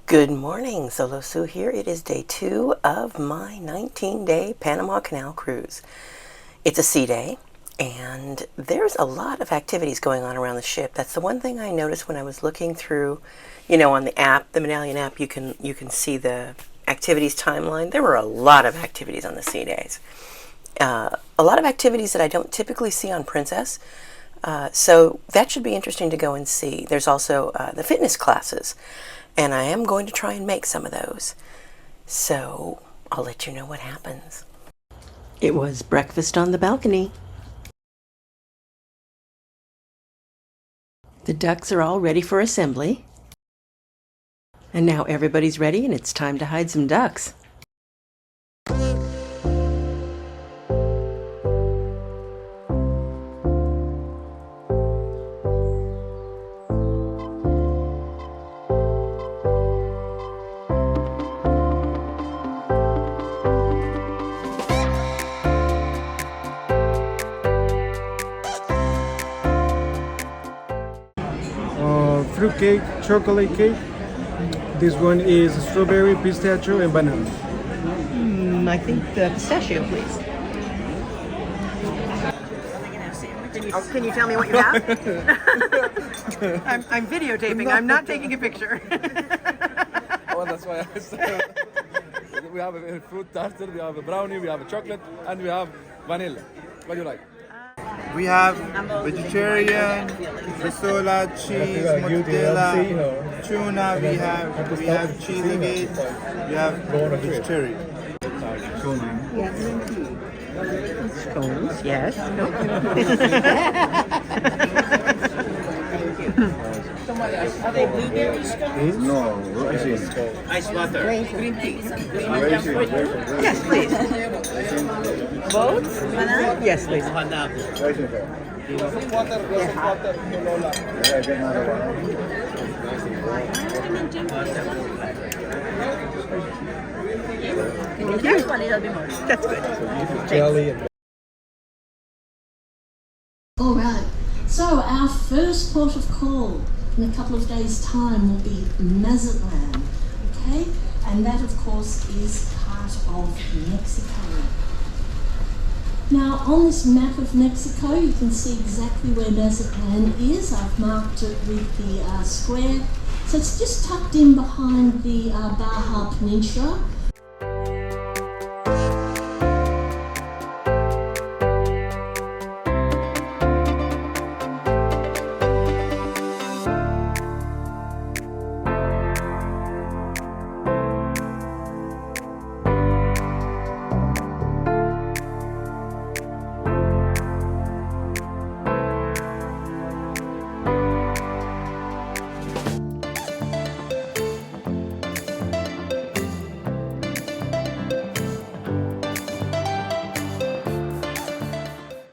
Good morning, Solo Sue here. It is day 2 of my 19-day Panama Canal cruise. It's a sea day, and there's a lot of activities going on around the ship. That's the one thing I noticed when I was looking through, on the app, the Medallion app, you can see the activities timeline. There were a lot of activities on the sea days. A lot of activities that I don't typically see on Princess. So that should be interesting to go and see. There's also the fitness classes, and I am going to try and make some of those. So I'll let you know what happens. It was breakfast on the balcony. The ducks are all ready for assembly. And now everybody's ready and it's time to hide some ducks. Fruit cake, chocolate cake. This one is strawberry, pistachio, and banana. I think the pistachio, please. Can you tell me what you have? I'm videotaping. I'm not taking a picture. Well, that's why I said we have a fruit tartar, we have a brownie, we have a chocolate, and we have vanilla. What do you like? We have vegetarian, risola, cheese, mozzarella, tuna. We have cheese again. We have vegetarian. Scones, yes. Are they blueberry scones? No, Ice water. Green tea. Yes, please. Both? Yes, please. That's good. All right, so our first port of call in a couple of days' time will be Mazatlan, okay? And that, of course, is part of Mexico. Now, on this map of Mexico, you can see exactly where Mazatlan is. I've marked it with the square. So it's just tucked in behind the Baja Peninsula.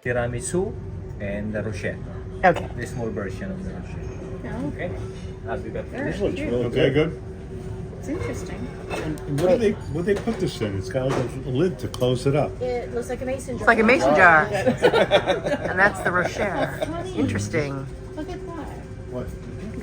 Tiramisu and the Rochelle. Okay. The small version of the Rochelle. Okay. I'll be back. This looks really okay, good. It's interesting. What they put this in? It's got like a lid to close it up. It looks like a mason jar. It's like a mason jar. And that's the Rochelle. Interesting. Look at that. What?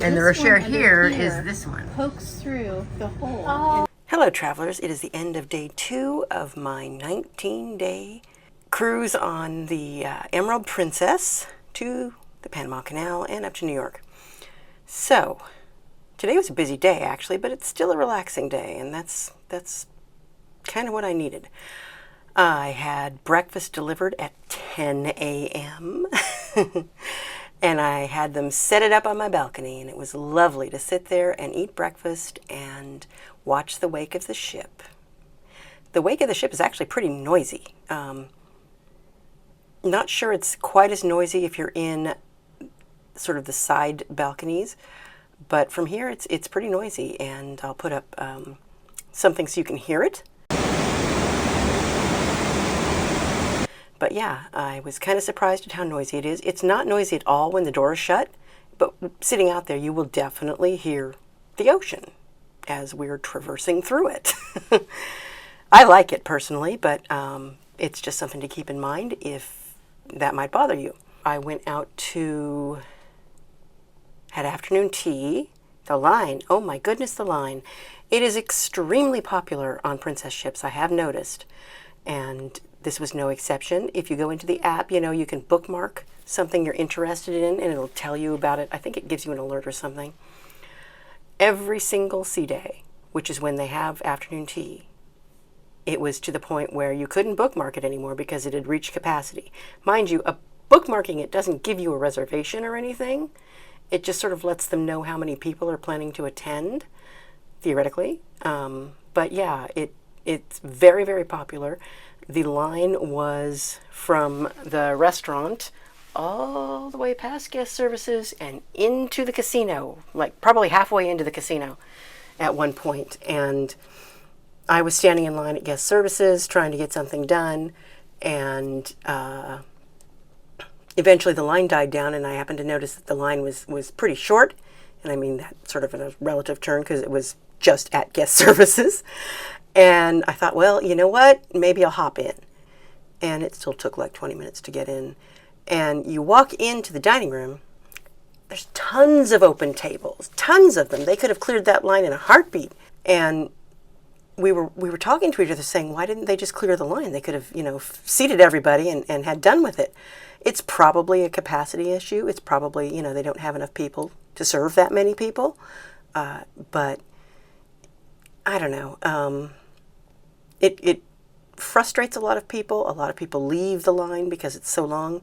And the This one Rochelle under here here is this one. Pokes through the hole. Hello, travelers. It is the end of day 2 of my 19-day cruise on the Emerald Princess to the Panama Canal and up to New York. So, today was a busy day actually, but it's still a relaxing day, and that's kind of what I needed. I had breakfast delivered at 10 a.m. and I had them set it up on my balcony, and it was lovely to sit there and eat breakfast and watch the wake of the ship. The wake of the ship is actually pretty noisy. Not sure it's quite as noisy if you're in sort of the side balconies, but from here it's pretty noisy, and I'll put up something so you can hear it. But yeah, I was kind of surprised at how noisy it is. It's not noisy at all when the door is shut, but sitting out there you will definitely hear the ocean as we're traversing through it. I like it personally, but it's just something to keep in mind if that might bother you. I went out to had afternoon tea. The line, oh my goodness, the line. It is extremely popular on princess ships, I have noticed. And this was no exception. If you go into the app, you know, you can bookmark something you're interested in and it'll tell you about it. I think it gives you an alert or something. Every single sea day, which is when they have afternoon tea, it was to the point where you couldn't bookmark it anymore because it had reached capacity. Mind you, bookmarking it doesn't give you a reservation or anything. It just sort of lets them know how many people are planning to attend, theoretically. But yeah, it's very, very popular. The line was from the restaurant all the way past guest services and into the casino, like probably halfway into the casino at one point. And I was standing in line at guest services trying to get something done, and eventually the line died down, and I happened to notice that the line was pretty short, and I mean that sort of in a relative term because it was just at guest services. And I thought, well, you know what? Maybe I'll hop in. And it still took like 20 minutes to get in. And you walk into the dining room, there's tons of open tables, tons of them. They could have cleared that line in a heartbeat. And we were talking to each other saying, why didn't they just clear the line? They could have, you know, seated everybody and had done with it. It's probably a capacity issue. It's probably, you know, they don't have enough people to serve that many people. But I don't know. It frustrates a lot of people. A lot of people leave the line because it's so long.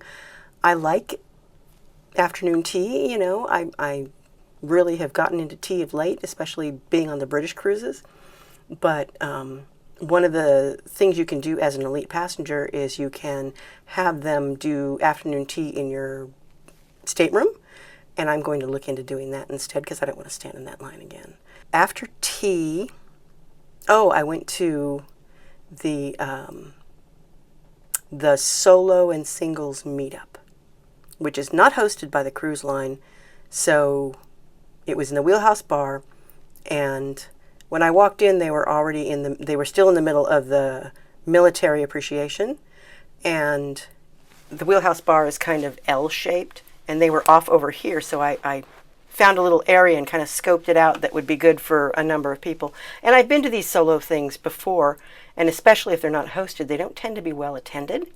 I like afternoon tea, you know. I really have gotten into tea of late, especially being on the British cruises. But one of the things you can do as an elite passenger is you can have them do afternoon tea in your stateroom. And I'm going to look into doing that instead because I don't want to stand in that line again. After tea, I went to the solo and singles meetup, which is not hosted by the cruise line. So it was in the Wheelhouse Bar, and when I walked in, they were already they were still in the middle of the military appreciation, and the Wheelhouse Bar is kind of L-shaped, and they were off over here, so I found a little area and kind of scoped it out that would be good for a number of people. And I've been to these solo things before, and especially if they're not hosted, they don't tend to be well attended.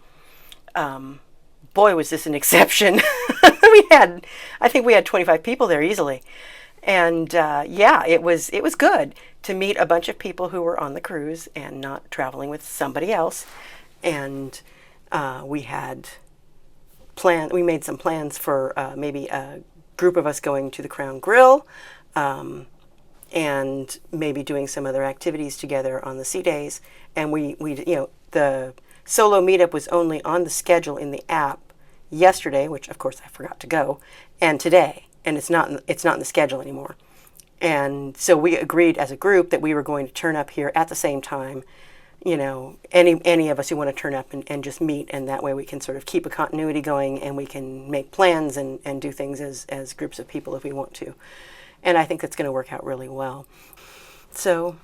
Boy, was this an exception. I think we had 25 people there easily. And yeah, it was good to meet a bunch of people who were on the cruise and not traveling with somebody else. And we made some plans for maybe a group of us going to the Crown Grill, and maybe doing some other activities together on the sea days. And we the solo meetup was only on the schedule in the app yesterday, which of course I forgot to go, and today, and it's not in the schedule anymore. And so we agreed as a group that we were going to turn up here at the same time. You know, any of us who want to turn up and just meet, and that way we can sort of keep a continuity going, and we can make plans and do things as groups of people if we want to. And I think that's going to work out really well. So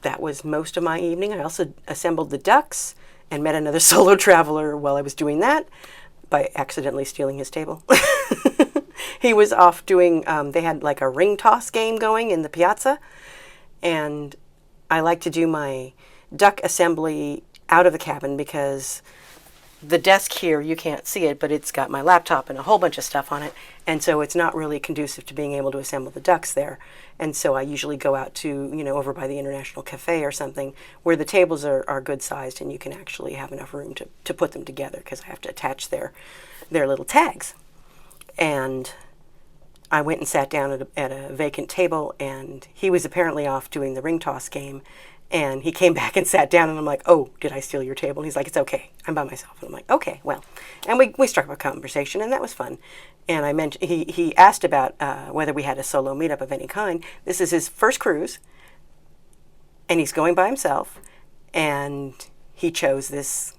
that was most of my evening. I also assembled the ducks and met another solo traveler while I was doing that by accidentally stealing his table. He was off doing, they had like a ring toss game going in the piazza, and I like to do my duck assembly out of the cabin because the desk here, you can't see it, but it's got my laptop and a whole bunch of stuff on it, and so it's not really conducive to being able to assemble the ducks there. And so I usually go out to, you know, over by the International Cafe or something where the tables are good sized and you can actually have enough room to put them together, because I have to attach their little tags. And I went and sat down at a vacant table, and he was apparently off doing the ring toss game. And he came back and sat down, and I'm like, oh, did I steal your table? And he's like, it's okay, I'm by myself. And I'm like, okay, well. And we struck up a conversation, and that was fun. And I mentioned, he asked about whether we had a solo meetup of any kind. This is his first cruise, and he's going by himself, and he chose this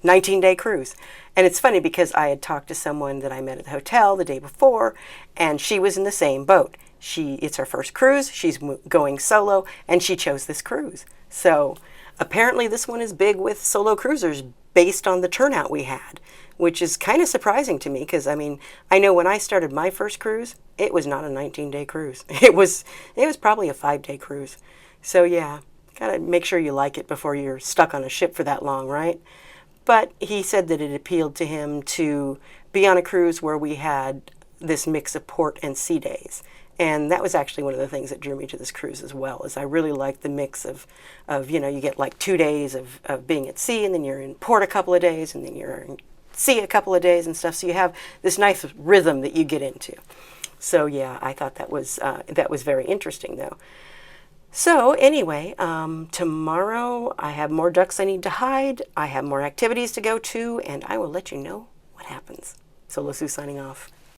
19-day cruise. And it's funny because I had talked to someone that I met at the hotel the day before, and she was in the same boat. It's her first cruise, she's going solo, and she chose this cruise. So apparently this one is big with solo cruisers based on the turnout we had, which is kind of surprising to me because, I mean, I know when I started my first cruise, it was not a 19-day cruise. It was probably a 5-day cruise. So yeah, gotta make sure you like it before you're stuck on a ship for that long, right? But he said that it appealed to him to be on a cruise where we had this mix of port and sea days. And that was actually one of the things that drew me to this cruise as well, is I really liked the mix of you know, you get like 2 days of being at sea, and then you're in port a couple of days, and then you're in sea a couple of days and stuff. So you have this nice rhythm that you get into. So yeah, I thought that was very interesting though. So anyway, tomorrow I have more ducks I need to hide. I have more activities to go to, and I will let you know what happens. So Lasu signing off.